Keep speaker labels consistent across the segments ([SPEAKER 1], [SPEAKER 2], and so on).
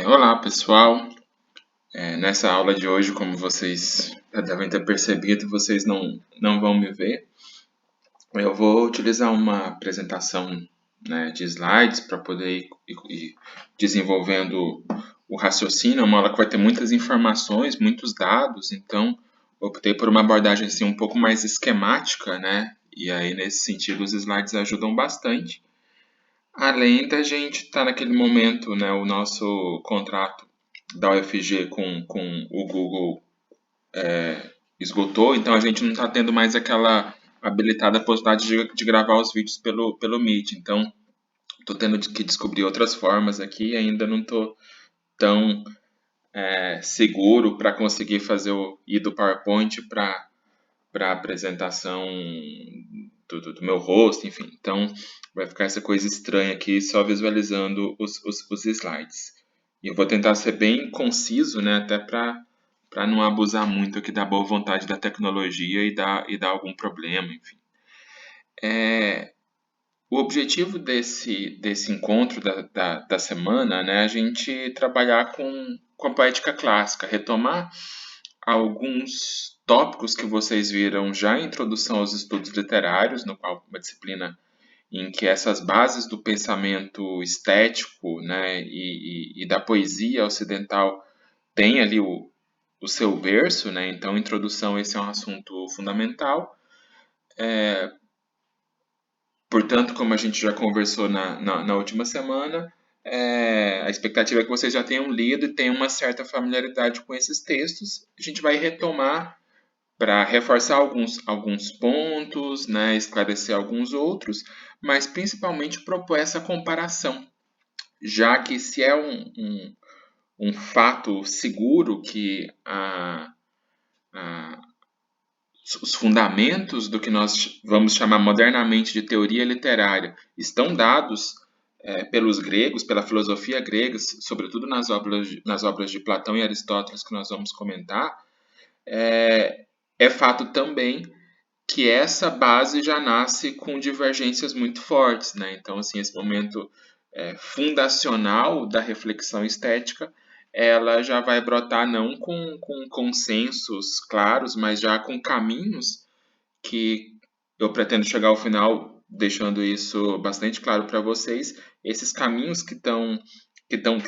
[SPEAKER 1] Olá, pessoal. Nessa aula de hoje, como vocês já devem ter percebido, vocês não vão me ver. Eu vou utilizar uma apresentação, né, de slides para poder ir desenvolvendo o raciocínio. É uma aula que vai ter muitas informações, muitos dados, então optei por uma abordagem assim, um pouco mais esquemática, né? E aí, nesse sentido, os slides ajudam bastante. Além da gente estar naquele momento, né, o nosso contrato da UFG com o Google esgotou, então a gente não está tendo mais aquela habilitada possibilidade de gravar os vídeos pelo Meet. Então, estou tendo que descobrir outras formas aqui e ainda não estou tão seguro para conseguir fazer ir do PowerPoint para a apresentação do meu rosto, enfim. Então, vai ficar essa coisa estranha aqui só visualizando os slides. E eu vou tentar ser bem conciso, né, até para não abusar muito aqui da boa vontade da tecnologia e dar algum problema, enfim. O objetivo desse encontro da semana, né, é a gente trabalhar com a poética clássica, retomar alguns tópicos que vocês viram já em Introdução aos Estudos Literários, no qual uma disciplina em que essas bases do pensamento estético, né, e da poesia ocidental tem ali o seu verso, né, então introdução esse é um assunto fundamental. Portanto, como a gente já conversou na última semana, a expectativa é que vocês já tenham lido e tenham uma certa familiaridade com esses textos. A gente vai retomar para reforçar alguns pontos, né, esclarecer alguns outros, mas principalmente propor essa comparação, já que se é um fato seguro que a, os fundamentos do que nós vamos chamar modernamente de teoria literária estão dados pelos gregos, pela filosofia grega, sobretudo nas obras de Platão e Aristóteles que nós vamos comentar, é fato também que essa base já nasce com divergências muito fortes, né? Então, assim, esse momento fundacional da reflexão estética, ela já vai brotar não com consensos claros, mas já com caminhos que eu pretendo chegar ao final deixando isso bastante claro para vocês. Esses caminhos que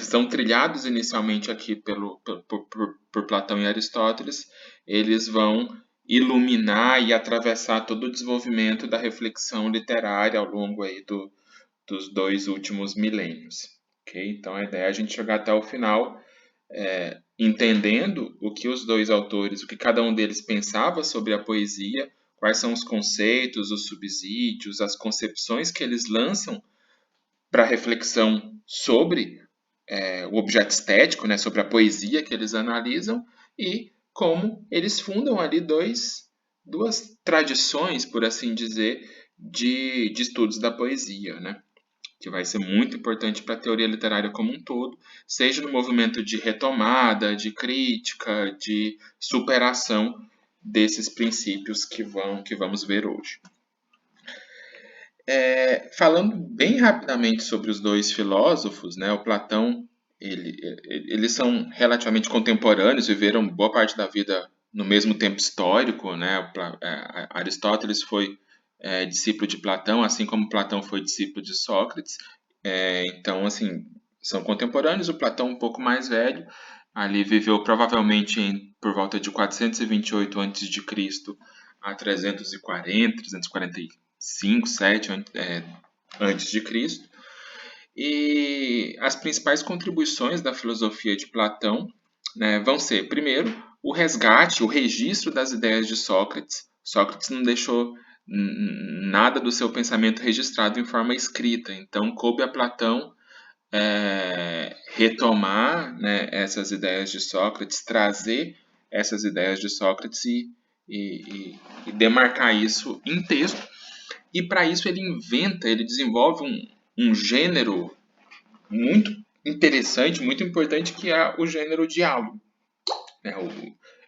[SPEAKER 1] são trilhados inicialmente aqui por Platão e Aristóteles, eles vão iluminar e atravessar todo o desenvolvimento da reflexão literária ao longo aí dos dois últimos milênios. Okay? Então a ideia é a gente chegar até o final entendendo o que os dois autores, o que cada um deles pensava sobre a poesia, quais são os conceitos, os subsídios, as concepções que eles lançam para reflexão sobre o objeto estético, né, sobre a poesia que eles analisam e como eles fundam ali duas tradições, por assim dizer, de estudos da poesia, né? Que vai ser muito importante para a teoria literária como um todo, seja no movimento de retomada, de crítica, de superação desses princípios que vamos ver hoje. Falando bem rapidamente sobre os dois filósofos, né, o Platão, eles são relativamente contemporâneos, viveram boa parte da vida no mesmo tempo histórico, né? Aristóteles foi discípulo de Platão, assim como Platão foi discípulo de Sócrates. Então, assim, são contemporâneos. O Platão um pouco mais velho, ali viveu provavelmente por volta de 428 a.C. a 340, 345, 7 antes de Cristo. E as principais contribuições da filosofia de Platão, né, vão ser, primeiro, o resgate, o registro das ideias de Sócrates. Sócrates não deixou nada do seu pensamento registrado em forma escrita, então coube a Platão retomar, né, essas ideias de Sócrates, trazer essas ideias de Sócrates e demarcar isso em texto. E para isso ele desenvolve um gênero muito interessante, muito importante, que é o gênero diálogo.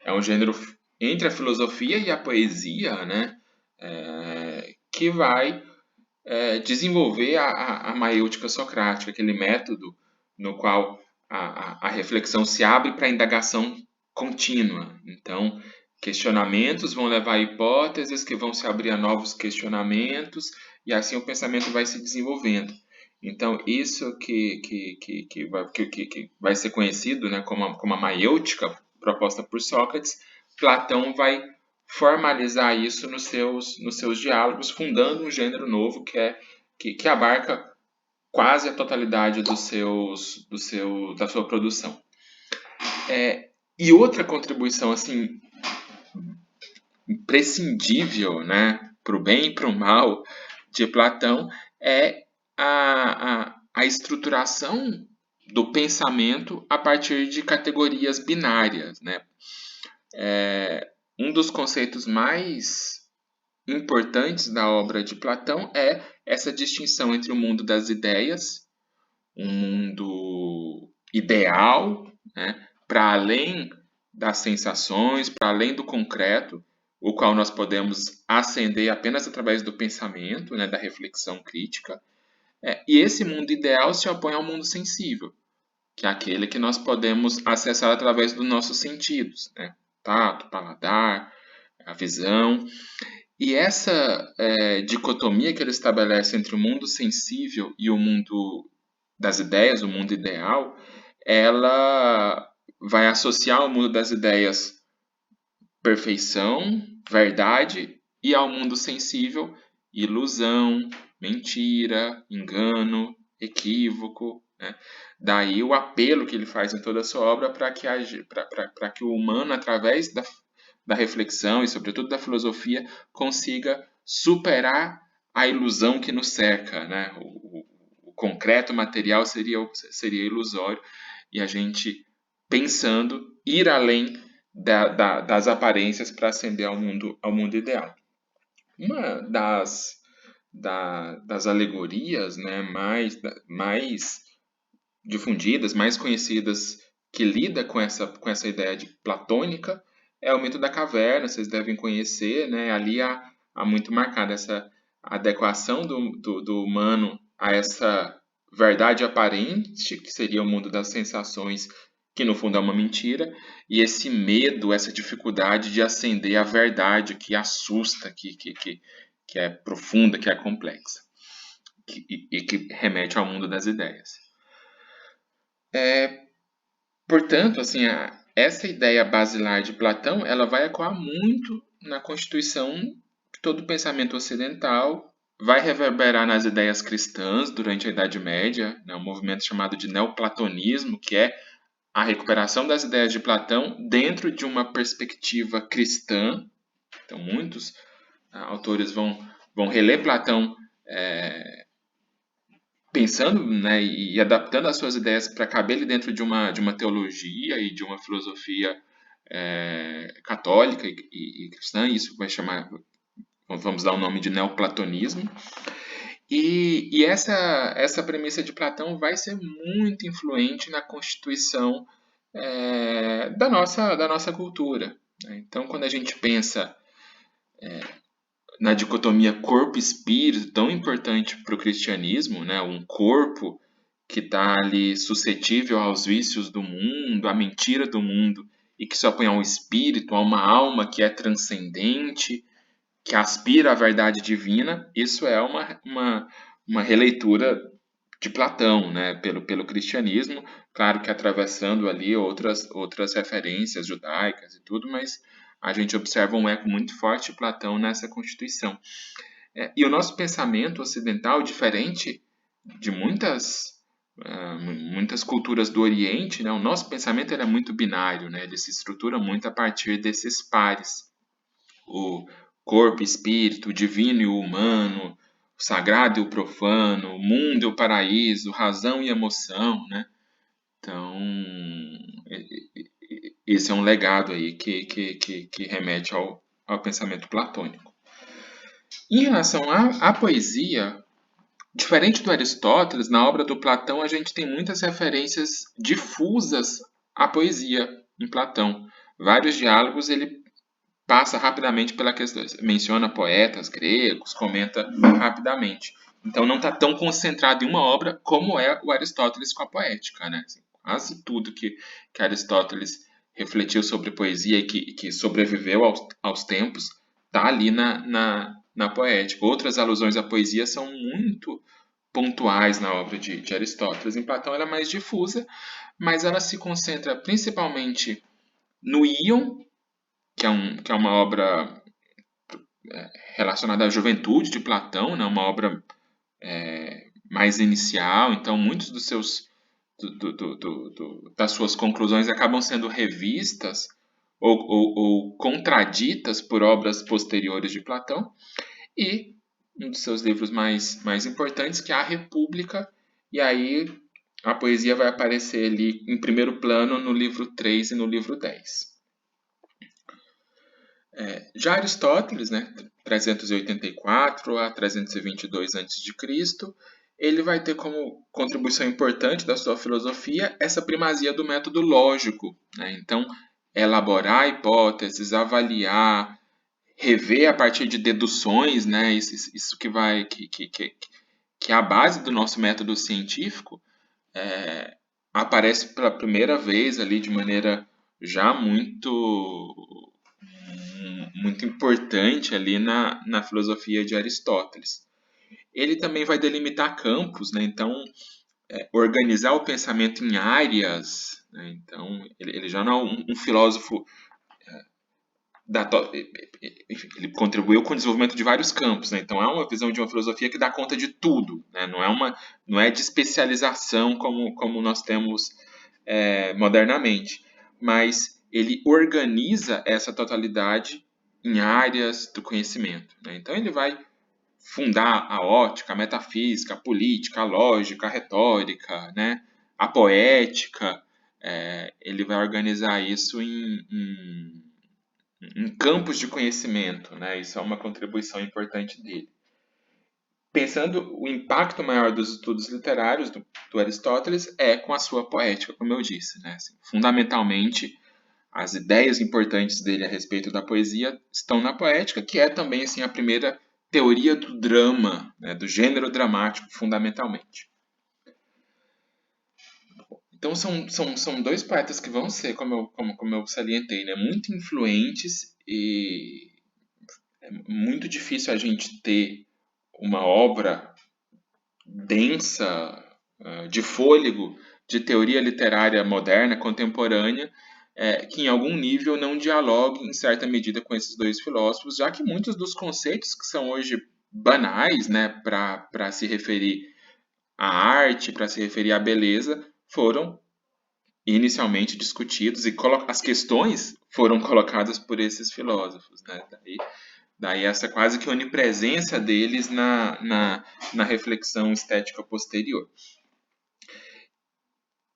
[SPEAKER 1] É um gênero entre a filosofia e a poesia, né? Que vai desenvolver a maêutica socrática, aquele método no qual a reflexão se abre para a indagação contínua. Então, questionamentos vão levar a hipóteses que vão se abrir a novos questionamentos, e assim o pensamento vai se desenvolvendo. Então, isso que vai ser conhecido, né, como a maiêutica proposta por Sócrates, Platão vai formalizar isso nos seus diálogos, fundando um gênero novo que abarca quase a totalidade da sua produção. E outra contribuição assim imprescindível, né, para o bem e para o mal de Platão é a estruturação do pensamento a partir de categorias binárias, né? Um dos conceitos mais importantes da obra de Platão é essa distinção entre o mundo das ideias, um mundo ideal, né, para além das sensações, para além do concreto, o qual nós podemos ascender apenas através do pensamento, né, da reflexão crítica. E esse mundo ideal se opõe ao mundo sensível, que é aquele que nós podemos acessar através dos nossos sentidos, né? Tato, paladar, a visão. E essa dicotomia que ele estabelece entre o mundo sensível e o mundo das ideias, o mundo ideal, ela vai associar ao mundo das ideias perfeição, verdade, e ao mundo sensível, ilusão, mentira, engano, equívoco, né? Daí o apelo que ele faz em toda a sua obra para que o humano, através da reflexão e, sobretudo, da filosofia, consiga superar a ilusão que nos cerca, né? O concreto material seria ilusório, e a gente, pensando, ir além das aparências para ascender ao mundo ideal. Uma das alegorias, né, mais difundidas, mais conhecidas, que lida com essa ideia de platônica, é o mito da caverna. Vocês devem conhecer, né? Ali há muito marcada essa adequação do humano a essa verdade aparente, que seria o mundo das sensações, que no fundo é uma mentira, e esse medo, essa dificuldade de ascender à verdade que assusta, que é profunda, que é complexa, e que remete ao mundo das ideias. Portanto, assim, essa ideia basilar de Platão, ela vai ecoar muito na constituição de todo o pensamento ocidental, vai reverberar nas ideias cristãs durante a Idade Média, né, um movimento chamado de neoplatonismo, que é a recuperação das ideias de Platão dentro de uma perspectiva cristã. Então, muitos autores vão reler Platão pensando, né, e adaptando as suas ideias para caber ali dentro de uma teologia e de uma filosofia católica e cristã. Isso vai chamar, vamos dar o nome de neoplatonismo. E essa premissa de Platão vai ser muito influente na constituição da nossa cultura. Então, quando a gente pensa na dicotomia corpo-espírito, tão importante para o cristianismo, né? Um corpo que está ali suscetível aos vícios do mundo, à mentira do mundo, e que se opõe a um espírito, a uma alma que é transcendente, que aspira à verdade divina. Isso é uma releitura de Platão, né? Pelo cristianismo, claro que atravessando ali outras referências judaicas e tudo, mas a gente observa um eco muito forte de Platão nessa constituição. E o nosso pensamento ocidental, diferente de muitas culturas do Oriente, né, o nosso pensamento ele é muito binário, né, ele se estrutura muito a partir desses pares. O corpo, espírito, o divino e o humano, o sagrado e o profano, o mundo e o paraíso, razão e emoção, né? Então, esse é um legado aí que remete ao pensamento platônico. Em relação à poesia, diferente do Aristóteles, na obra do Platão a gente tem muitas referências difusas à poesia em Platão. Vários diálogos ele passa rapidamente pela questão, menciona poetas gregos, comenta rapidamente. Então não está tão concentrado em uma obra como é o Aristóteles com a poética, né? Quase tudo que Aristóteles refletiu sobre poesia e que sobreviveu aos tempos está ali na poética. Outras alusões à poesia são muito pontuais na obra de Aristóteles. Em Platão ela é mais difusa, mas ela se concentra principalmente no Íon, que é uma obra relacionada à juventude de Platão, né? Uma obra mais inicial, então muitos dos seus das suas conclusões acabam sendo revistas ou contraditas por obras posteriores de Platão, e um dos seus livros mais importantes, que é A República, e aí a poesia vai aparecer ali em primeiro plano no livro 3 e no livro 10. Já Aristóteles, né, 384 a 322 a.C., ele vai ter como contribuição importante da sua filosofia essa primazia do método lógico, né? Então, elaborar hipóteses, avaliar, rever a partir de deduções, né? Isso que é a base do nosso método científico, aparece pela primeira vez ali de maneira já muito importante ali na filosofia de Aristóteles. Ele também vai delimitar campos, né? Então, organizar o pensamento em áreas, né? Então, ele já não é um filósofo enfim, ele contribuiu com o desenvolvimento de vários campos, né? Então é uma visão de uma filosofia que dá conta de tudo, né? Não é de especialização como nós temos modernamente, mas ele organiza essa totalidade em áreas do conhecimento, né? Então ele vai fundar a ótica, a metafísica, a política, a lógica, a retórica, né? A poética. Ele vai organizar isso em campos de conhecimento, né? Isso é uma contribuição importante dele. Pensando o impacto maior dos estudos literários do Aristóteles com a sua poética, como eu disse, né? Assim, fundamentalmente, as ideias importantes dele a respeito da poesia estão na poética, que é também assim a primeira teoria do drama, né? Do gênero dramático, fundamentalmente. Então são dois poetas que vão ser, como eu salientei, né? Muito influentes, e é muito difícil a gente ter uma obra densa, de fôlego, de teoria literária moderna, contemporânea, que em algum nível não dialogue em certa medida com esses dois filósofos, já que muitos dos conceitos que são hoje banais, né, para se referir à arte, para se referir à beleza, foram inicialmente discutidos, e as questões foram colocadas por esses filósofos, né? Daí essa quase que onipresença deles na reflexão estética posterior.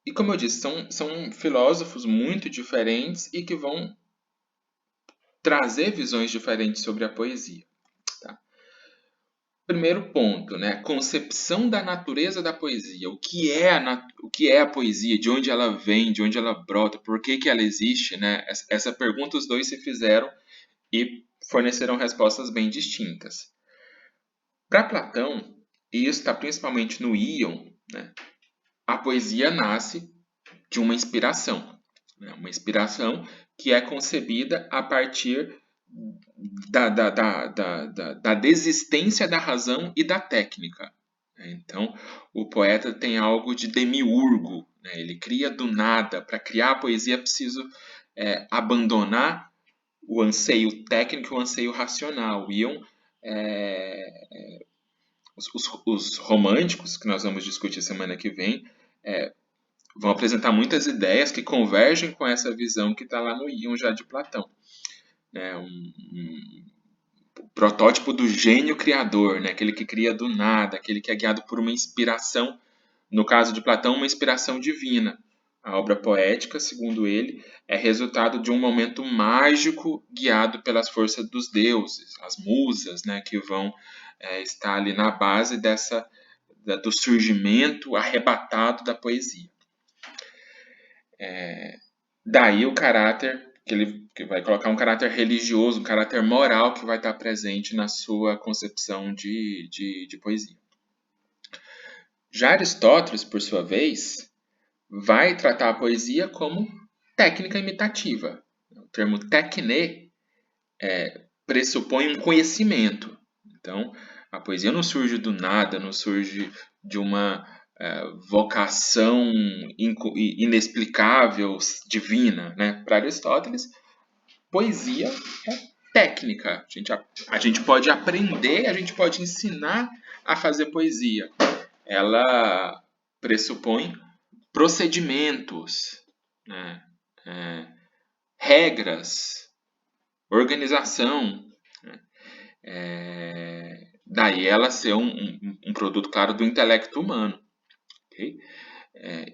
[SPEAKER 1] E como eu disse, são filósofos muito diferentes e que vão trazer visões diferentes sobre a poesia. Tá? Primeiro ponto, né? Concepção da natureza da poesia. O que é a poesia? De onde ela vem? De onde ela brota? Por que ela existe? Né? Essa pergunta os dois se fizeram e forneceram respostas bem distintas. Para Platão, e isso está principalmente no Íon, né, a poesia nasce de uma inspiração. Né, uma inspiração que é concebida a partir da desistência da razão e da técnica. Então, o poeta tem algo de demiurgo. Né, ele cria do nada. Para criar a poesia é preciso abandonar o anseio técnico e o anseio racional. Iam os românticos, que nós vamos discutir semana que vem, vão apresentar muitas ideias que convergem com essa visão que está lá no Ion já de Platão. Né? Um protótipo do gênio criador, né? Aquele que cria do nada, aquele que é guiado por uma inspiração, no caso de Platão, uma inspiração divina. A obra poética, segundo ele, é resultado de um momento mágico guiado pelas forças dos deuses, as musas, né, que vão estar ali na base do surgimento arrebatado da poesia. Daí o caráter, que vai colocar um caráter religioso, um caráter moral que vai estar presente na sua concepção de poesia. Já Aristóteles, por sua vez, vai tratar a poesia como técnica imitativa. O termo techne pressupõe um conhecimento. Então, a poesia não surge do nada, não surge de uma vocação inexplicável, divina. Né? Para Aristóteles, poesia é técnica. A gente pode aprender, a gente pode ensinar a fazer poesia. Ela pressupõe procedimentos, né? Regras, organização. Né? Daí ela ser um produto, claro, do intelecto humano. Okay?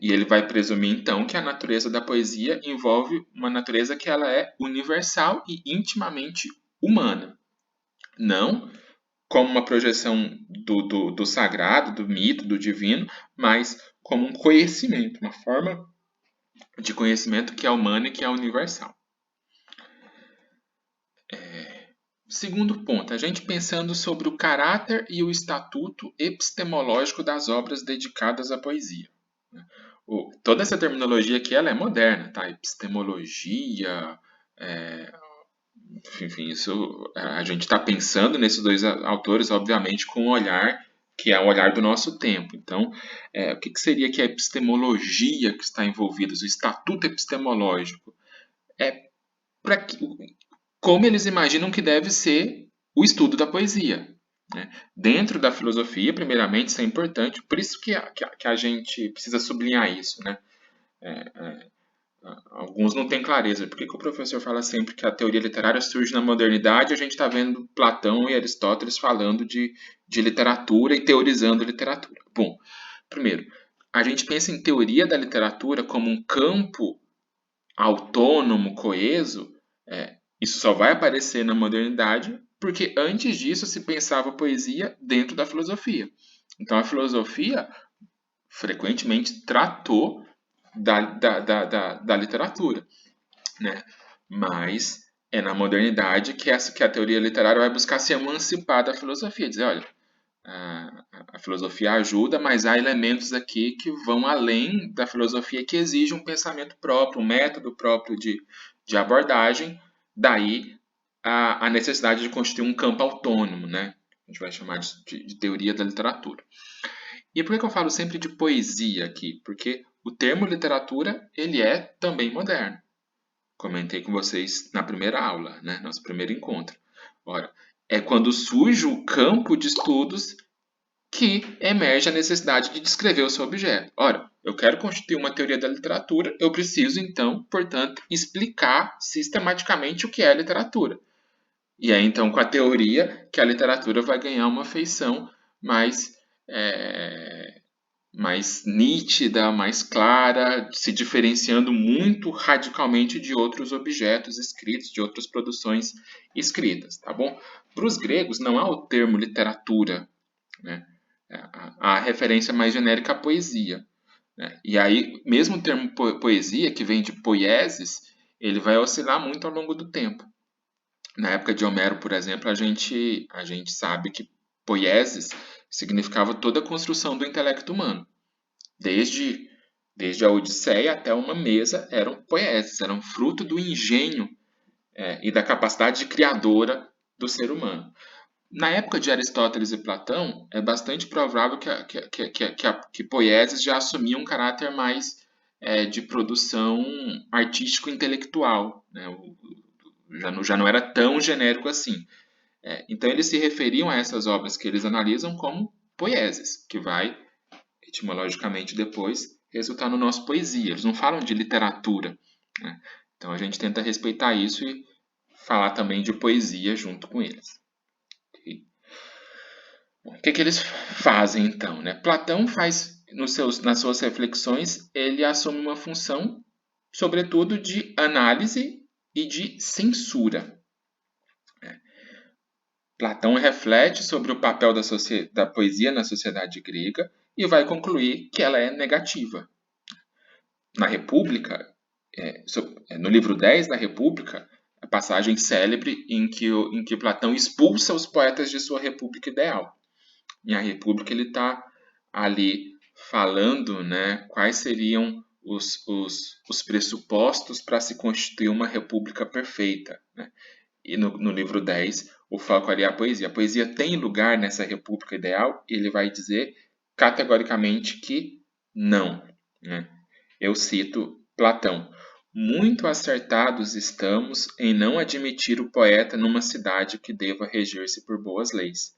[SPEAKER 1] E ele vai presumir, então, que a natureza da poesia envolve uma natureza que ela é universal e intimamente humana. Não como uma projeção do sagrado, do mito, do divino, mas como um conhecimento, uma forma de conhecimento que é humano e que é universal. Segundo ponto, a gente pensando sobre o caráter e o estatuto epistemológico das obras dedicadas à poesia. Toda essa terminologia aqui ela é moderna, tá? Epistemologia, enfim, isso a gente está pensando nesses dois autores, obviamente, com um olhar que é o olhar do nosso tempo. Então, o que seria que a epistemologia que está envolvida, o estatuto epistemológico? É para como eles imaginam que deve ser o estudo da poesia. Né? Dentro da filosofia, primeiramente, isso é importante, por isso que a gente precisa sublinhar isso. Né? Alguns não têm clareza. Por que o professor fala sempre que a teoria literária surge na modernidade? A gente está vendo Platão e Aristóteles falando de literatura e teorizando literatura. Bom, primeiro, a gente pensa em teoria da literatura como um campo autônomo, coeso. Isso só vai aparecer na modernidade porque antes disso se pensava poesia dentro da filosofia. Então a filosofia frequentemente tratou da literatura, né? Mas é na modernidade que a teoria literária vai buscar se emancipar da filosofia, dizer, olha, a filosofia ajuda, mas há elementos aqui que vão além da filosofia, que exigem um pensamento próprio, um método próprio de abordagem, daí a necessidade de constituir um campo autônomo, né? A gente vai chamar de teoria da literatura. E por que eu falo sempre de poesia aqui? Porque o termo literatura, ele é também moderno. Comentei com vocês na primeira aula, né? Nosso primeiro encontro. Ora, é quando surge o campo de estudos que emerge a necessidade de descrever o seu objeto. Ora, eu quero constituir uma teoria da literatura, eu preciso, então, portanto, explicar sistematicamente o que é literatura. E é, então, com a teoria que a literatura vai ganhar uma feição mais nítida, mais clara, se diferenciando muito radicalmente de outros objetos escritos, de outras produções escritas, tá bom? Para os gregos não há o termo literatura, né? A referência mais genérica à poesia. Né? E aí, mesmo o termo poesia, que vem de poieses, ele vai oscilar muito ao longo do tempo. Na época de Homero, por exemplo, a gente sabe que poieses significava toda a construção do intelecto humano. Desde a Odisseia até uma mesa eram poieses, eram fruto do engenho e da capacidade criadora do ser humano. Na época de Aristóteles e Platão, é bastante provável que poieses já assumiam um caráter mais de produção artístico-intelectual. Né? Já não era tão genérico assim. Então, eles se referiam a essas obras que eles analisam como poieses, que vai, etimologicamente, depois resultar no nosso poesia. Eles não falam de literatura. Né? Então, a gente tenta respeitar isso e falar também de poesia junto com eles. O que eles fazem então? Né? Platão faz, nas suas reflexões, ele assume uma função, sobretudo, de análise e de censura. Platão reflete sobre o papel da poesia na sociedade grega e vai concluir que ela é negativa. Na República, no livro 10 da República, a passagem célebre em que Platão expulsa os poetas de sua república ideal. Em A República ele está ali falando, né, quais seriam os pressupostos para se constituir uma república perfeita, né? E no livro 10, o foco ali é a poesia. A poesia tem lugar nessa república ideal? E ele vai dizer categoricamente que não, né? Eu cito Platão. Muito acertados estamos em não admitir o poeta numa cidade que deva reger-se por boas leis,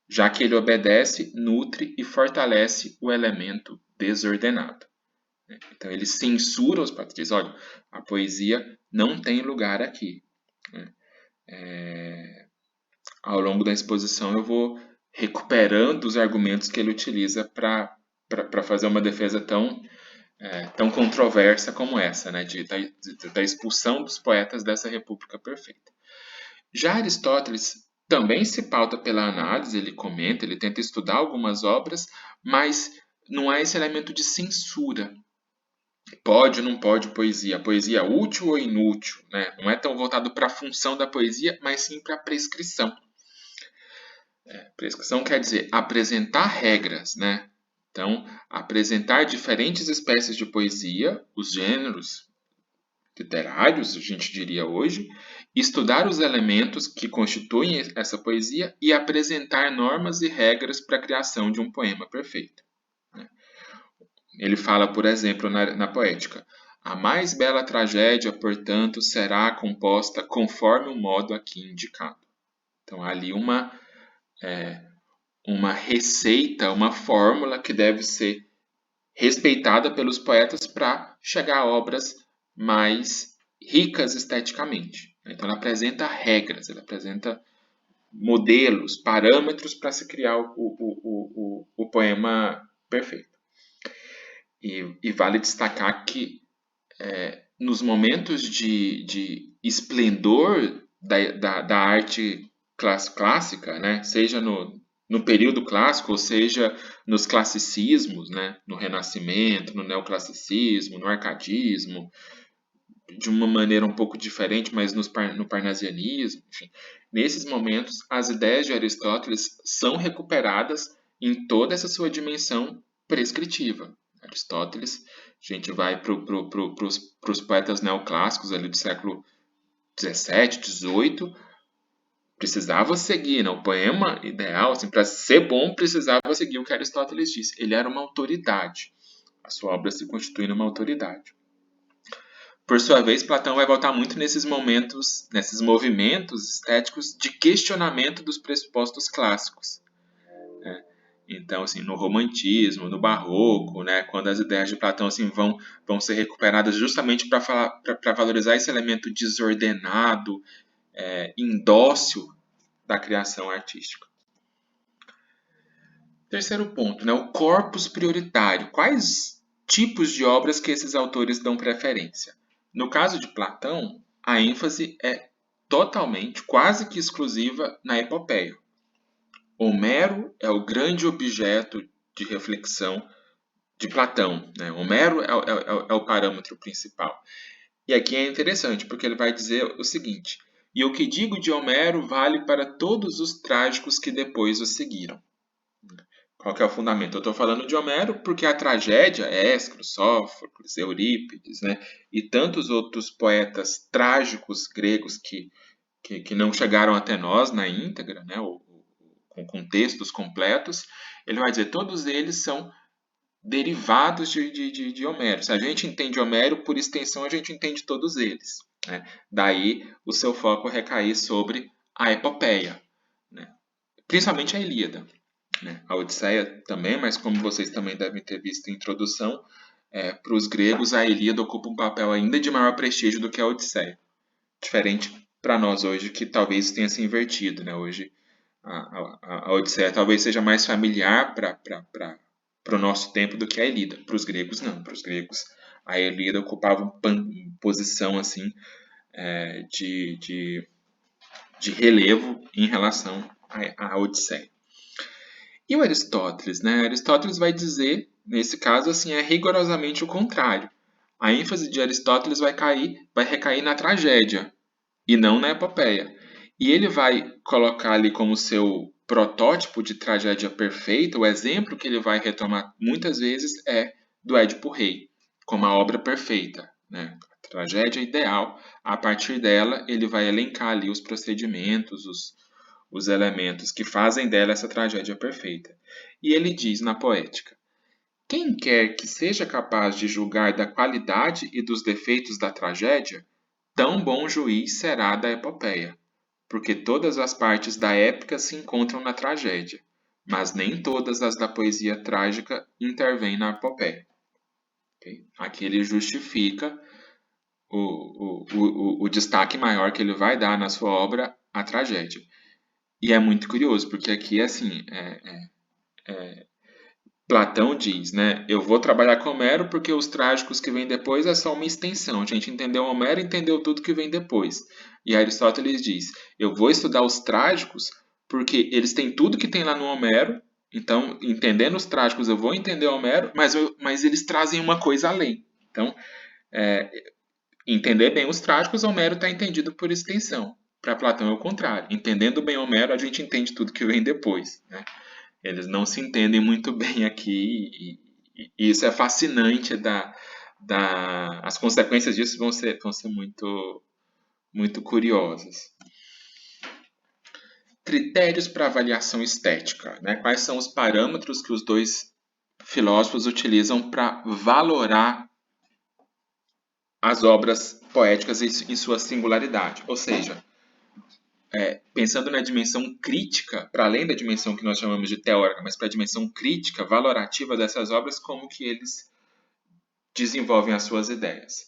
[SPEAKER 1] já que ele obedece, nutre e fortalece o elemento desordenado. Então ele censura os poetas, diz, olha, a poesia não tem lugar aqui. Ao longo da exposição eu vou recuperando os argumentos que ele utiliza para fazer uma defesa tão controversa como essa, né, da expulsão dos poetas dessa república perfeita. Já Aristóteles também se pauta pela análise, ele comenta, ele tenta estudar algumas obras, mas não há esse elemento de censura. Pode ou não pode poesia? A poesia é útil ou inútil? Né? Não é tão voltado para a função da poesia, mas sim para a prescrição. Prescrição quer dizer apresentar regras, né? Então, apresentar diferentes espécies de poesia, os gêneros literários, a gente diria hoje, estudar os elementos que constituem essa poesia e apresentar normas e regras para a criação de um poema perfeito. Ele fala, por exemplo, na Poética, a mais bela tragédia, portanto, será composta conforme o modo aqui indicado. Então, há ali uma receita, uma fórmula que deve ser respeitada pelos poetas para chegar a obras mais ricas esteticamente. Então, ela apresenta regras, ela apresenta modelos, parâmetros para se criar o poema perfeito. E vale destacar que nos momentos de esplendor da arte clássica, né, seja no período clássico, ou seja, nos classicismos, né, no Renascimento, no Neoclassicismo, no Arcadismo, de uma maneira um pouco diferente, mas no Parnasianismo, enfim. Nesses momentos, as ideias de Aristóteles são recuperadas em toda essa sua dimensão prescritiva. Aristóteles, a gente vai para os poetas neoclássicos ali do século XVII, XVIII, precisava seguir, né? O poema ideal, assim, para ser bom, precisava seguir o que Aristóteles disse. Ele era uma autoridade. A sua obra se constitui numa autoridade. Por sua vez, Platão vai voltar muito nesses momentos, nesses movimentos estéticos de questionamento dos pressupostos clássicos. Né? Então, assim, no romantismo, no barroco, né, quando as ideias de Platão assim, vão ser recuperadas justamente para valorizar esse elemento desordenado, indócil da criação artística. Terceiro ponto, né, o corpus prioritário. Quais tipos de obras que esses autores dão preferência? No caso de Platão, a ênfase é totalmente, quase que exclusiva na epopeia. Homero é o grande objeto de reflexão de Platão. Né? Homero é o parâmetro principal. E aqui é interessante, porque ele vai dizer o seguinte: e o que digo de Homero vale para todos os trágicos que depois o seguiram. Qual que é o fundamento? Eu estou falando de Homero porque a tragédia, Ésquilo, Sófocles, Eurípides, né, e tantos outros poetas trágicos gregos que não chegaram até nós na íntegra, né, com textos completos, ele vai dizer todos eles são derivados de Homero. Se a gente entende Homero, por extensão, a gente entende todos eles. Né? Daí o seu foco recair sobre a epopeia, né? Principalmente a Ilíada. Né? A Odisseia também, mas como vocês também devem ter visto em introdução, para os gregos a Ilíada ocupa um papel ainda de maior prestígio do que a Odisseia. Diferente para nós hoje, que talvez tenha se invertido. Né? Hoje a Odisseia talvez seja mais familiar para o nosso tempo do que a Ilíada. Para os gregos, não. Para os gregos, a Ilíada ocupava uma posição assim, de relevo em relação à Odisseia. E o Aristóteles, né? Aristóteles vai dizer, nesse caso, assim, é rigorosamente o contrário. A ênfase de Aristóteles vai recair na tragédia e não na epopeia. E ele vai colocar ali como seu protótipo de tragédia perfeita, o exemplo que ele vai retomar muitas vezes é do Édipo Rei. como a obra perfeita, né? A tragédia ideal. A partir dela, ele vai elencar ali os procedimentos, os elementos que fazem dela essa tragédia perfeita. E ele diz na poética: quem quer que seja capaz de julgar da qualidade e dos defeitos da tragédia, tão bom juiz será da epopeia, porque todas as partes da épica se encontram na tragédia, mas nem todas as da poesia trágica intervêm na epopeia. Okay? Aqui ele justifica o destaque maior que ele vai dar na sua obra à tragédia. E é muito curioso, porque aqui, assim, Platão diz, né? Eu vou trabalhar com Homero porque os trágicos que vêm depois é só uma extensão. A gente entendeu Homero e entendeu tudo que vem depois. E Aristóteles diz, eu vou estudar os trágicos porque eles têm tudo que tem lá no Homero. Então, entendendo os trágicos, eu vou entender Homero, mas eles trazem uma coisa além. Então, entender bem os trágicos, Homero está entendido por extensão. Para Platão é o contrário. Entendendo bem Homero, a gente entende tudo que vem depois, né? Eles não se entendem muito bem aqui e isso é fascinante. As consequências disso vão ser muito, muito curiosas. Critérios para avaliação estética, né? Quais são os parâmetros que os dois filósofos utilizam para valorar as obras poéticas em sua singularidade? Ou seja, pensando na dimensão crítica, para além da dimensão que nós chamamos de teórica, mas para a dimensão crítica, valorativa dessas obras, como que eles desenvolvem as suas ideias.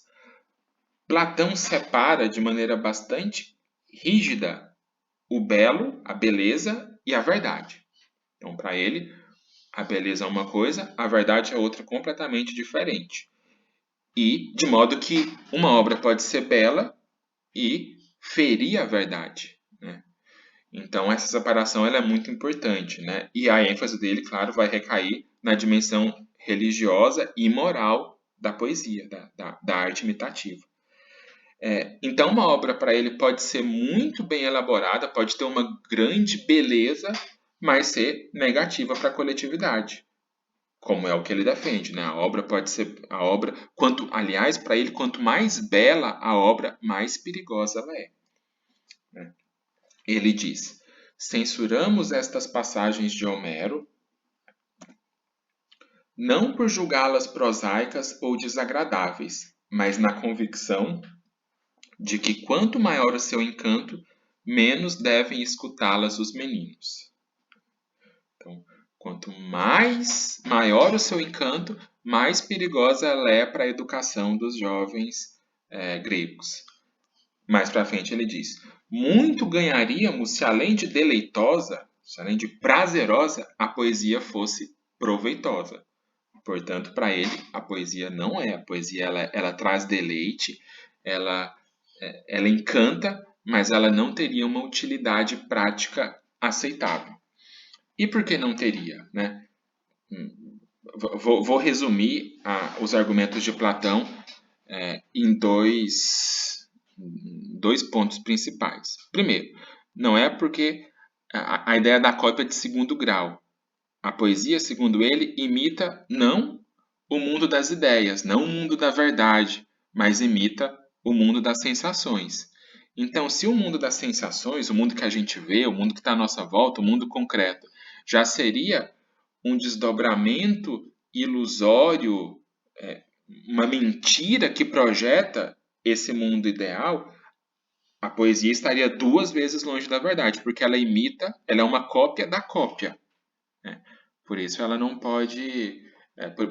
[SPEAKER 1] Platão separa de maneira bastante rígida o belo, a beleza e a verdade. Então, para ele, a beleza é uma coisa, a verdade é outra completamente diferente. E de modo que uma obra pode ser bela e ferir a verdade, né? Então, essa separação ela é muito importante, né? E a ênfase dele, claro, vai recair na dimensão religiosa e moral da poesia, da arte imitativa. Então, uma obra para ele pode ser muito bem elaborada, pode ter uma grande beleza, mas ser negativa para a coletividade, como é o que ele defende, né? A obra pode ser aliás, para ele, quanto mais bela a obra, mais perigosa ela é, né? Ele diz: censuramos estas passagens de Homero, não por julgá-las prosaicas ou desagradáveis, mas na convicção de que quanto maior o seu encanto, menos devem escutá-las os meninos. Então, quanto maior o seu encanto, mais perigosa ela é para a educação dos jovens gregos. Mais para frente ele diz: muito ganharíamos se além de deleitosa, se além de prazerosa, a poesia fosse proveitosa. Portanto, para ele, a poesia não é. A poesia ela traz deleite, ela encanta, mas ela não teria uma utilidade prática aceitável. E por que não teria, né? Vou resumir os argumentos de Platão em dois pontos principais. Primeiro, não é porque a ideia da cópia de segundo grau. A poesia, segundo ele, imita não o mundo das ideias, não o mundo da verdade, mas imita o mundo das sensações. Então, se o mundo das sensações, o mundo que a gente vê, o mundo que está à nossa volta, o mundo concreto, já seria um desdobramento ilusório, uma mentira que projeta esse mundo ideal, a poesia estaria duas vezes longe da verdade, porque ela imita, ela é uma cópia da cópia, né? Por isso ela não pode,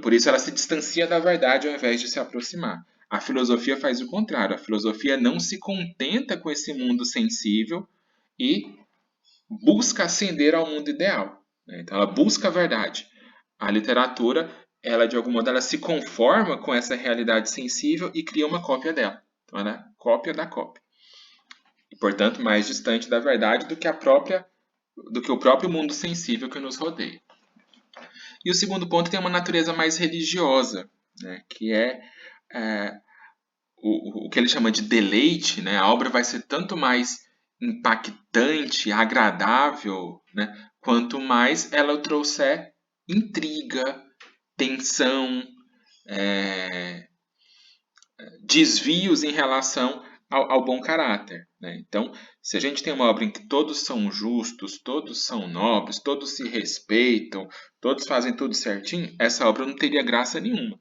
[SPEAKER 1] por isso ela se distancia da verdade ao invés de se aproximar. A filosofia faz o contrário. A filosofia não se contenta com esse mundo sensível e busca ascender ao mundo ideal, né? Então ela busca a verdade. A literatura, ela de algum modo, ela se conforma com essa realidade sensível e cria uma cópia dela. Então ela é cópia da cópia. E, portanto, mais distante da verdade do que o próprio mundo sensível que nos rodeia. E o segundo ponto tem uma natureza mais religiosa, né, que o que ele chama de deleite, né? A obra vai ser tanto mais impactante, agradável, né, quanto mais ela trouxer intriga, tensão, desvios em relação ao bom caráter, né? Então, se a gente tem uma obra em que todos são justos, todos são nobres, todos se respeitam, todos fazem tudo certinho, essa obra não teria graça nenhuma.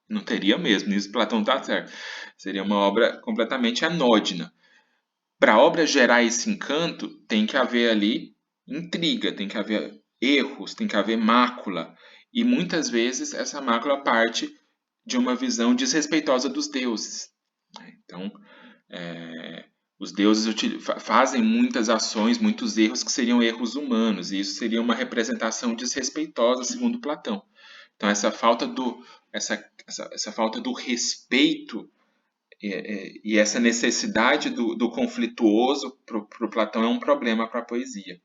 [SPEAKER 1] Não teria mesmo, nisso Platão está certo. Seria uma obra completamente anódina. Para a obra gerar esse encanto, tem que haver ali intriga, tem que haver erros, tem que haver mácula. E muitas vezes essa mácula parte de uma visão desrespeitosa dos deuses. Então, os deuses fazem muitas ações, muitos erros que seriam erros humanos, e isso seria uma representação desrespeitosa, segundo Platão. Então, essa falta do respeito e essa necessidade do conflituoso para o Platão é um problema para a poesia.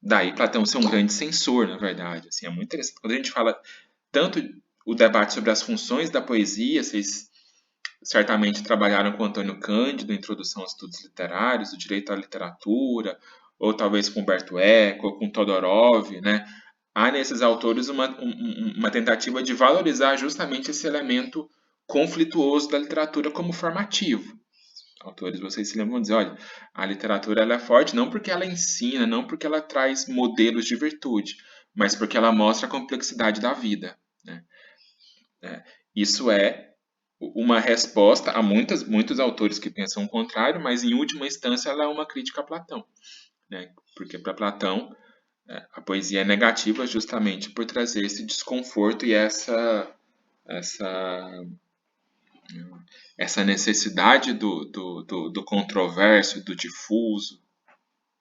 [SPEAKER 1] Daí Platão ser um grande censor, na verdade. Assim, é muito interessante. Quando a gente fala tanto o debate sobre as funções da poesia, vocês certamente trabalharam com Antônio Cândido, Introdução aos Estudos Literários, o Direito à Literatura, ou talvez com Humberto Eco, ou com Todorov, né? Há nesses autores uma tentativa de valorizar justamente esse elemento conflituoso da literatura como formativo. Autores, vocês se lembram, vão dizer, olha, a literatura ela é forte não porque ela ensina, não porque ela traz modelos de virtude, mas porque ela mostra a complexidade da vida, né? Isso é uma resposta a muitos autores que pensam o contrário, mas em última instância ela é uma crítica a Platão, né? Porque para Platão a poesia é negativa justamente por trazer esse desconforto e essa necessidade do controverso, do difuso,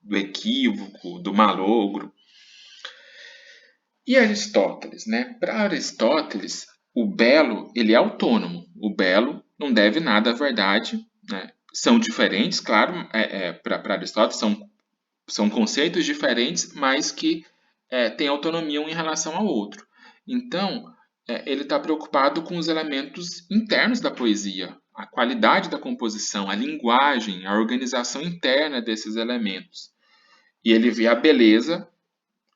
[SPEAKER 1] do equívoco, do malogro. E Aristóteles, né? Para Aristóteles, o belo ele é autônomo. O belo não deve nada à verdade, né? São diferentes, claro, para Aristóteles são conceitos diferentes, mas que têm autonomia um em relação ao outro. Então, ele está preocupado com os elementos internos da poesia, a qualidade da composição, a linguagem, a organização interna desses elementos. E ele vê a beleza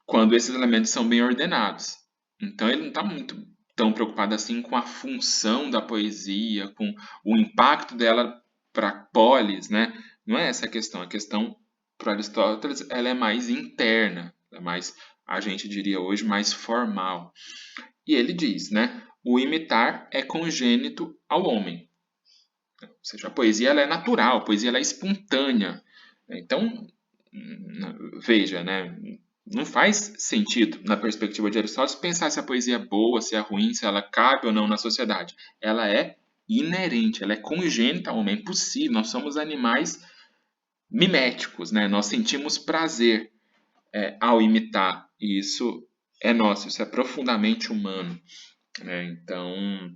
[SPEAKER 1] quando esses elementos são bem ordenados. Então, ele não está muito tão preocupado assim com a função da poesia, com o impacto dela para a polis, né? Não é essa a questão. A questão para Aristóteles ela é mais interna, é mais, a gente diria hoje, mais formal. E ele diz, né? O imitar é congênito ao homem. Ou seja, a poesia ela é natural, a poesia ela é espontânea. Então, veja, né? Não faz sentido, na perspectiva de Aristóteles, pensar se a poesia é boa, se é ruim, se ela cabe ou não na sociedade. Ela é inerente, ela é congênita ao homem, é impossível. Nós somos animais miméticos, né? Nós sentimos prazer ao imitar, e isso é nosso, isso é profundamente humano, né? Então,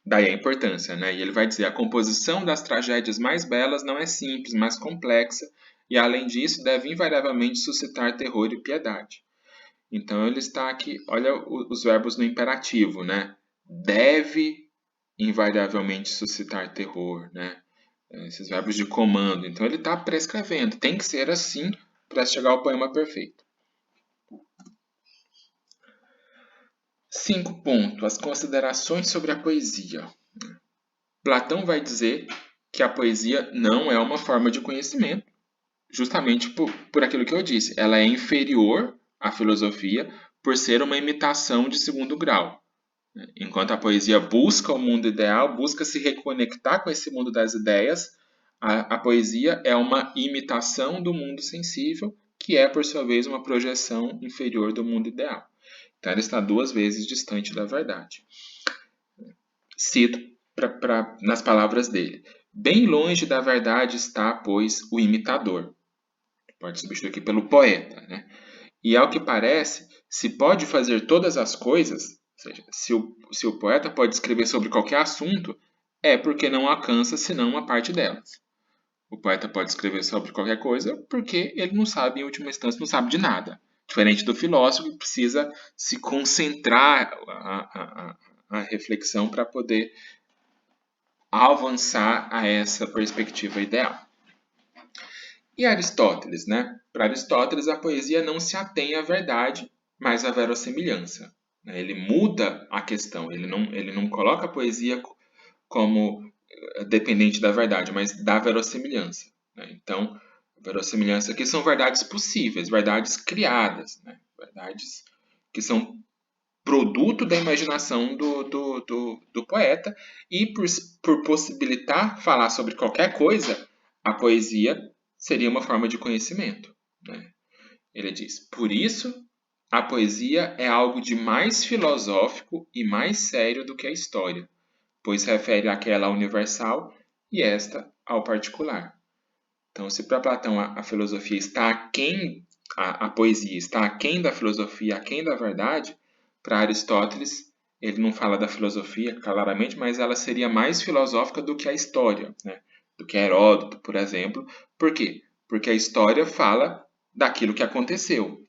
[SPEAKER 1] daí a importância, né? E ele vai dizer: a composição das tragédias mais belas não é simples, mas complexa, e além disso deve invariavelmente suscitar terror e piedade. Então ele está aqui, olha os verbos no imperativo, né? Deve invariavelmente suscitar terror, né? Esses verbos de comando. Então ele está prescrevendo, tem que ser assim para chegar ao poema perfeito. 5 pontos. As considerações sobre a poesia. Platão vai dizer que a poesia não é uma forma de conhecimento, justamente por aquilo que eu disse. Ela é inferior à filosofia por ser uma imitação de segundo grau. Enquanto a poesia busca o mundo ideal, busca se reconectar com esse mundo das ideias, a poesia é uma imitação do mundo sensível, que é, por sua vez, uma projeção inferior do mundo ideal. Então, ela está 2 vezes distante da verdade. Cito nas palavras dele: bem longe da verdade está, pois, o imitador. Pode substituir aqui pelo poeta, né? E ao que parece, se pode fazer todas as coisas, ou seja, se o poeta pode escrever sobre qualquer assunto, é porque não alcança senão uma parte delas. O poeta pode escrever sobre qualquer coisa porque ele não sabe, em última instância, não sabe de nada. Diferente do filósofo que precisa se concentrar a reflexão para poder avançar a essa perspectiva ideal. E Aristóteles, né? Para Aristóteles, a poesia não se atém à verdade, mas à verossimilhança. né? Ele muda a questão, ele não coloca a poesia como dependente da verdade, mas da verossimilhança, né? Então, verossimilhança aqui são verdades possíveis, verdades criadas, né? Verdades que são produto da imaginação do poeta, e por possibilitar falar sobre qualquer coisa, a poesia seria uma forma de conhecimento, né? Ele diz: por isso, a poesia é algo de mais filosófico e mais sério do que a história, pois refere àquela universal e esta ao particular. Então, se para Platão a filosofia está aquém, a poesia está aquém da filosofia, aquém da verdade, para Aristóteles, ele não fala da filosofia claramente, mas ela seria mais filosófica do que a história, né? Do que Heródoto, por exemplo. Por quê? Porque a história fala daquilo que aconteceu,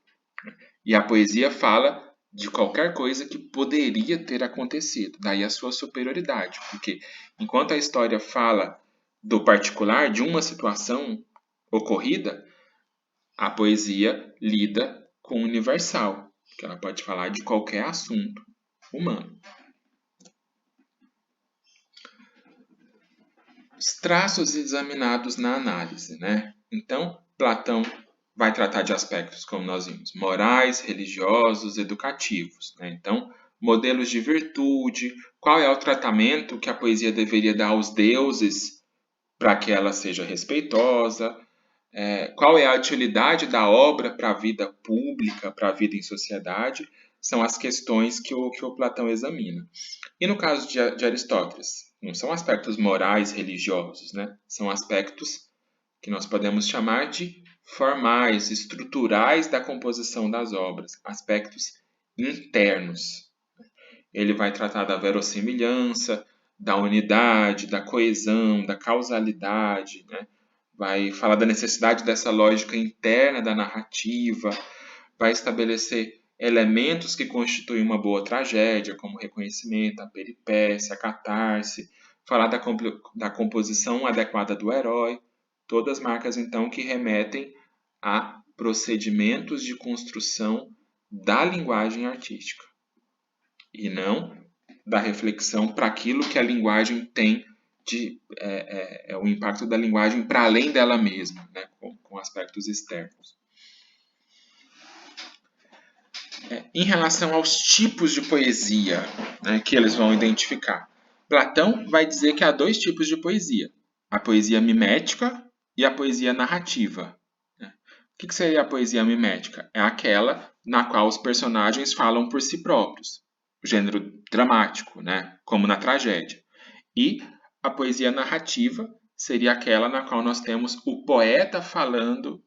[SPEAKER 1] e a poesia fala de qualquer coisa que poderia ter acontecido. Daí a sua superioridade, porque enquanto a história fala do particular, de uma situação ocorrida, a poesia lida com o universal, que ela pode falar de qualquer assunto humano. Os traços examinados na análise, né? Então, Platão vai tratar de aspectos, como nós vimos, morais, religiosos, educativos, né? Então, modelos de virtude, qual é o tratamento que a poesia deveria dar aos deuses para que ela seja respeitosa, qual é a utilidade da obra para a vida pública, para a vida em sociedade, são as questões que o Platão examina. E no caso de Aristóteles, não são aspectos morais, religiosos, né? São aspectos que nós podemos chamar de formais, estruturais da composição das obras, aspectos internos. Ele vai tratar da verossimilhança, da unidade, da coesão, da causalidade, né? Vai falar da necessidade dessa lógica interna da narrativa, vai estabelecer elementos que constituem uma boa tragédia, como o reconhecimento, a peripécia, a catarse, falar da composição adequada do herói, todas marcas então que remetem a procedimentos de construção da linguagem artística e não da reflexão para aquilo que a linguagem tem de o impacto da linguagem para além dela mesma, né, com aspectos externos. Em relação aos tipos de poesia, né, que eles vão identificar, Platão vai dizer que há dois tipos de poesia: a poesia mimética e a poesia narrativa. O que seria a poesia mimética? É aquela na qual os personagens falam por si próprios, o gênero dramático, né, como na tragédia. E a poesia narrativa seria aquela na qual nós temos o poeta falando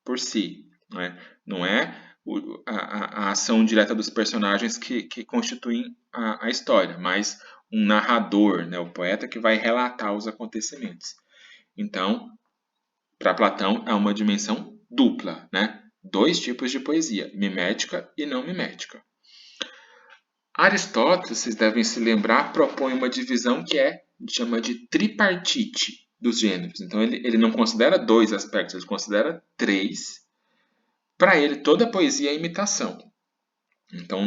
[SPEAKER 1] por si. Não é a ação direta dos personagens que constituem a história, mas um narrador, né, o poeta que vai relatar os acontecimentos. Então, para Platão, é uma dimensão dupla, né? Dois tipos de poesia, mimética e não mimética. Aristóteles, vocês devem se lembrar, propõe uma divisão que chama de tripartite dos gêneros. Então, ele não considera dois aspectos, ele considera três. Para ele, toda poesia é imitação. Então,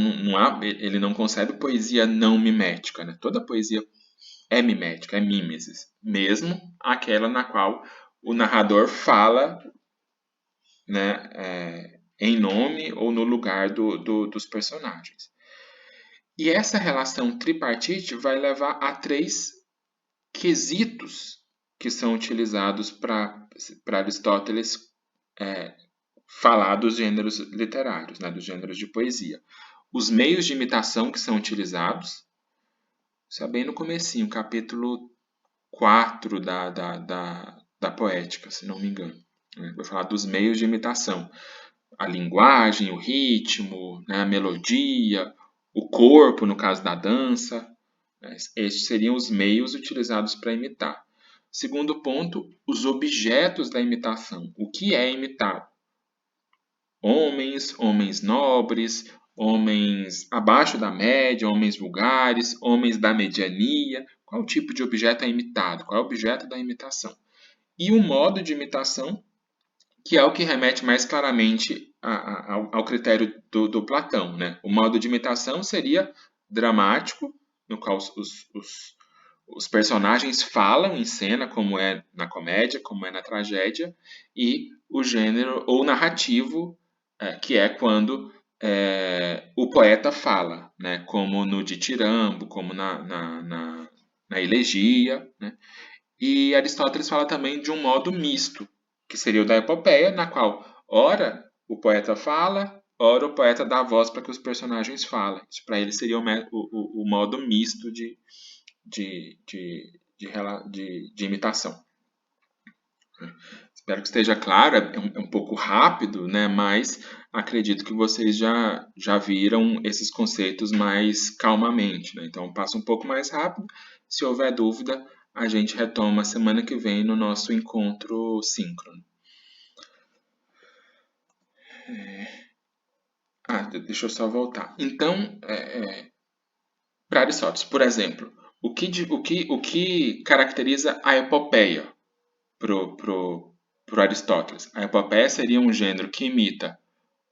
[SPEAKER 1] ele não concebe poesia não mimética, né? Toda poesia é mimética, é mimesis, mesmo aquela na qual o narrador fala, né, em nome ou no lugar dos personagens. E essa relação tripartite vai levar a três quesitos que são utilizados para Aristóteles falar dos gêneros literários, né, dos gêneros de poesia. Os meios de imitação que são utilizados, isso é bem no comecinho, capítulo 4 da Poética, se não me engano. Vai falar dos meios de imitação. A linguagem, o ritmo, né, a melodia, o corpo, no caso da dança. Estes seriam os meios utilizados para imitar. Segundo ponto, os objetos da imitação. O que é imitado? Homens nobres, homens abaixo da média, homens vulgares, homens da mediania. Qual tipo de objeto é imitado? Qual é o objeto da imitação? E o modo de imitação, que é o que remete mais claramente ao critério do Platão, né? O modo de imitação seria dramático, no qual os personagens falam em cena, como é na comédia, como é na tragédia, e o gênero ou narrativo, que é quando o poeta fala, né? Como no Ditirambo, como na elegia, né? E Aristóteles fala também de um modo misto, que seria o da epopeia, na qual, ora, o poeta fala, ora, o poeta dá voz para que os personagens falem. Isso para ele seria o modo misto de imitação. Espero que esteja claro, é um pouco rápido, né? Mas acredito que vocês já viram esses conceitos mais calmamente, né? Então, passa um pouco mais rápido. Se houver dúvida, a gente retoma semana que vem no nosso encontro síncrono. Deixa eu só voltar. Então, para Aristóteles, por exemplo, o que caracteriza a epopeia pro Aristóteles? A epopeia seria um gênero que imita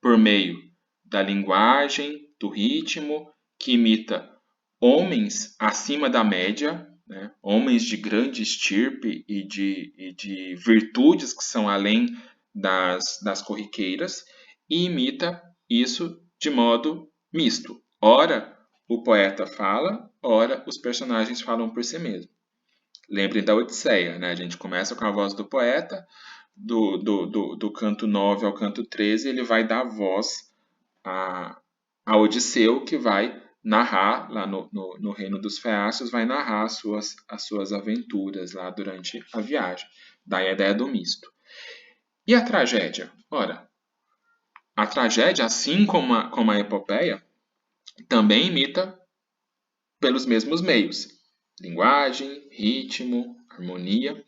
[SPEAKER 1] por meio da linguagem, do ritmo, que imita homens acima da média, né? Homens de grande estirpe e de virtudes que são além das corriqueiras, e imita isso de modo misto. Ora, o poeta fala, ora, os personagens falam por si mesmos. Lembrem da Odisseia, né? A gente começa com a voz do poeta, do canto 9 ao canto 13, ele vai dar voz a Odisseu, que vai narrar, lá no reino dos Feácios, vai narrar as suas aventuras lá durante a viagem. Daí a ideia do misto. E a tragédia? Ora, a tragédia, assim como a epopeia, também imita pelos mesmos meios. Linguagem, ritmo, harmonia.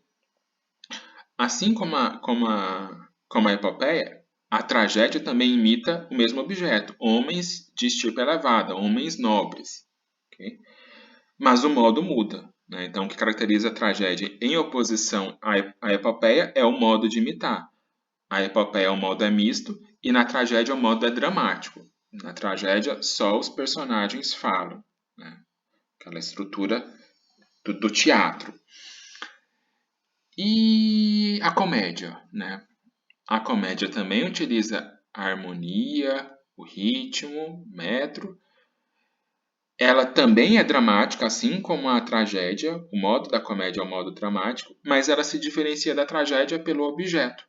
[SPEAKER 1] Assim como a epopeia, a tragédia também imita o mesmo objeto, homens de estirpe elevada, homens nobres. Okay? Mas o modo muda. Né? Então, o que caracteriza a tragédia em oposição à epopeia é o modo de imitar. A epopeia, o modo é misto, e na tragédia, o modo é dramático. Na tragédia, só os personagens falam. Né? Aquela estrutura do teatro. E a comédia, né? A comédia também utiliza a harmonia, o ritmo, o metro. Ela também é dramática, assim como a tragédia. O modo da comédia é o modo dramático, mas ela se diferencia da tragédia pelo objeto.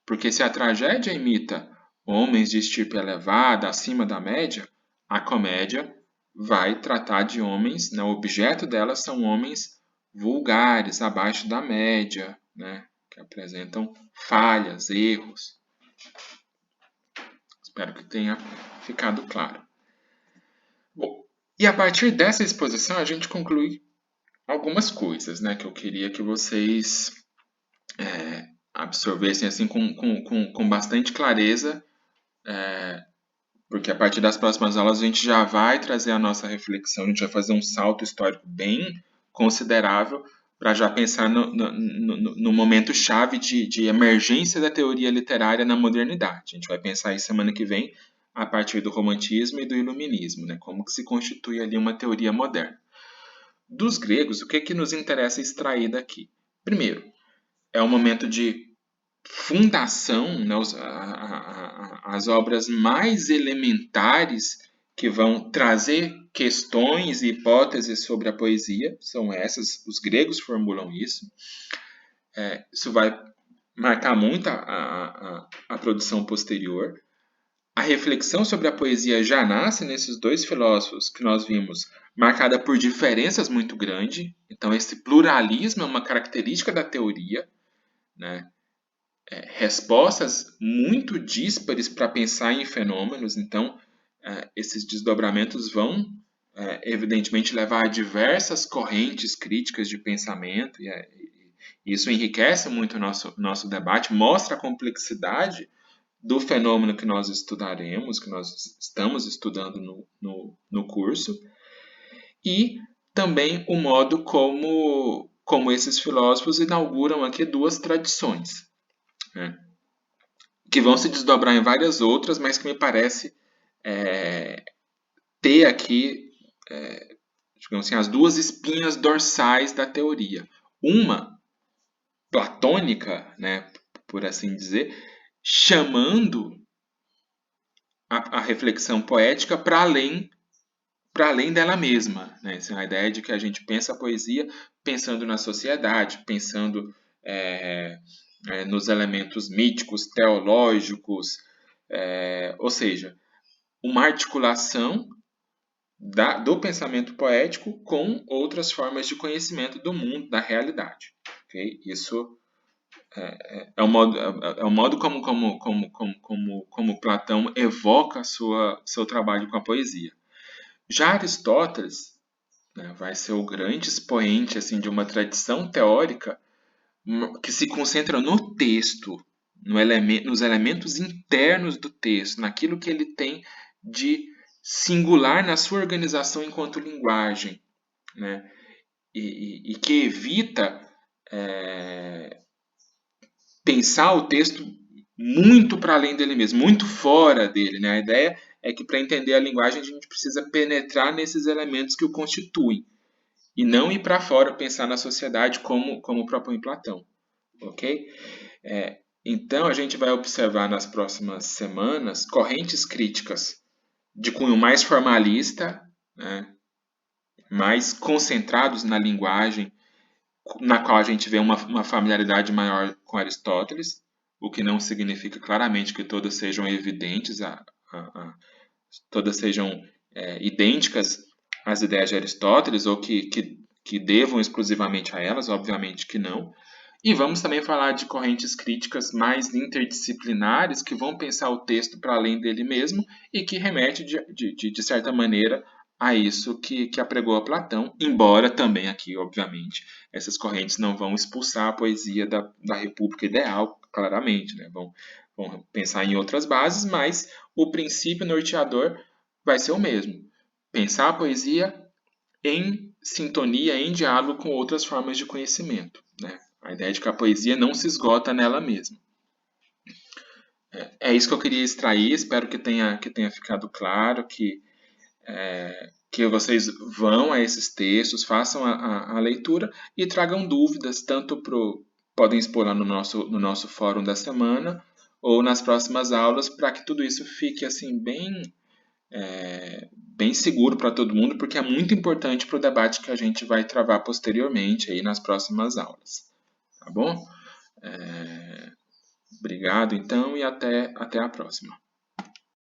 [SPEAKER 1] Porque se a tragédia imita homens de estirpe elevada, acima da média, a comédia vai tratar de homens, né? O objeto dela são homens vulgares, abaixo da média, né? Que apresentam falhas, erros. Espero que tenha ficado claro. Bom, e a partir dessa exposição a gente conclui algumas coisas, né, que eu queria que vocês absorvessem assim com bastante clareza, porque a partir das próximas aulas a gente já vai trazer a nossa reflexão, a gente vai fazer um salto histórico bem considerável para já pensar no momento chave de emergência da teoria literária na modernidade. A gente vai pensar isso semana que vem a partir do romantismo e do iluminismo, né? Como que se constitui ali uma teoria moderna. Dos gregos, o que nos interessa extrair daqui? Primeiro, é um momento de fundação, né, as obras mais elementares que vão trazer questões e hipóteses sobre a poesia, são essas, os gregos formulam isso. Isso vai marcar muito a produção posterior. A reflexão sobre a poesia já nasce nesses dois filósofos que nós vimos, marcada por diferenças muito grandes. Então, esse pluralismo é uma característica da teoria, né? Respostas muito díspares para pensar em fenômenos. Então, esses desdobramentos vão, evidentemente, levar a diversas correntes críticas de pensamento, e isso enriquece muito o nosso debate, mostra a complexidade do fenômeno que nós estudaremos, que nós estamos estudando no curso, e também o modo como esses filósofos inauguram aqui duas tradições. Né? que vão se desdobrar em várias outras, mas que me parece ter aqui, digamos assim, as duas espinhas dorsais da teoria. Uma platônica, né, por assim dizer, chamando a reflexão poética para além dela mesma, né? Essa é a ideia de que a gente pensa a poesia pensando na sociedade, pensando nos elementos míticos, teológicos, ou seja, uma articulação do pensamento poético com outras formas de conhecimento do mundo, da realidade. Okay? Isso é o modo como Platão evoca seu trabalho com a poesia. Já Aristóteles, né, vai ser o grande expoente assim, de uma tradição teórica que se concentra no texto, nos elementos internos do texto, naquilo que ele tem de singular na sua organização enquanto linguagem, né? E que evita pensar o texto muito para além dele mesmo, muito fora dele. Né? A ideia é que para entender a linguagem a gente precisa penetrar nesses elementos que o constituem e não ir para fora pensar na sociedade como propõe Platão. Ok? Então a gente vai observar nas próximas semanas correntes críticas de cunho mais formalista, né? Mais concentrados na linguagem, na qual a gente vê uma familiaridade maior com Aristóteles, o que não significa claramente que todas sejam evidentes, todas sejam idênticas às ideias de Aristóteles, ou que devam exclusivamente a elas, obviamente que não. E vamos também falar de correntes críticas mais interdisciplinares, que vão pensar o texto para além dele mesmo e que remete, de certa maneira, a isso que apregou a Platão, embora também aqui, obviamente, essas correntes não vão expulsar a poesia da República Ideal, claramente, né? Vão pensar em outras bases, mas o princípio norteador vai ser o mesmo. Pensar a poesia em sintonia, em diálogo com outras formas de conhecimento, né? A ideia de que a poesia não se esgota nela mesma. É isso que eu queria extrair, espero que tenha ficado claro, que vocês vão a esses textos, façam a leitura e tragam dúvidas, podem expor lá no nosso fórum da semana ou nas próximas aulas, para que tudo isso fique assim bem seguro para todo mundo, porque é muito importante para o debate que a gente vai travar posteriormente aí nas próximas aulas. Tá bom? Obrigado então e até a próxima.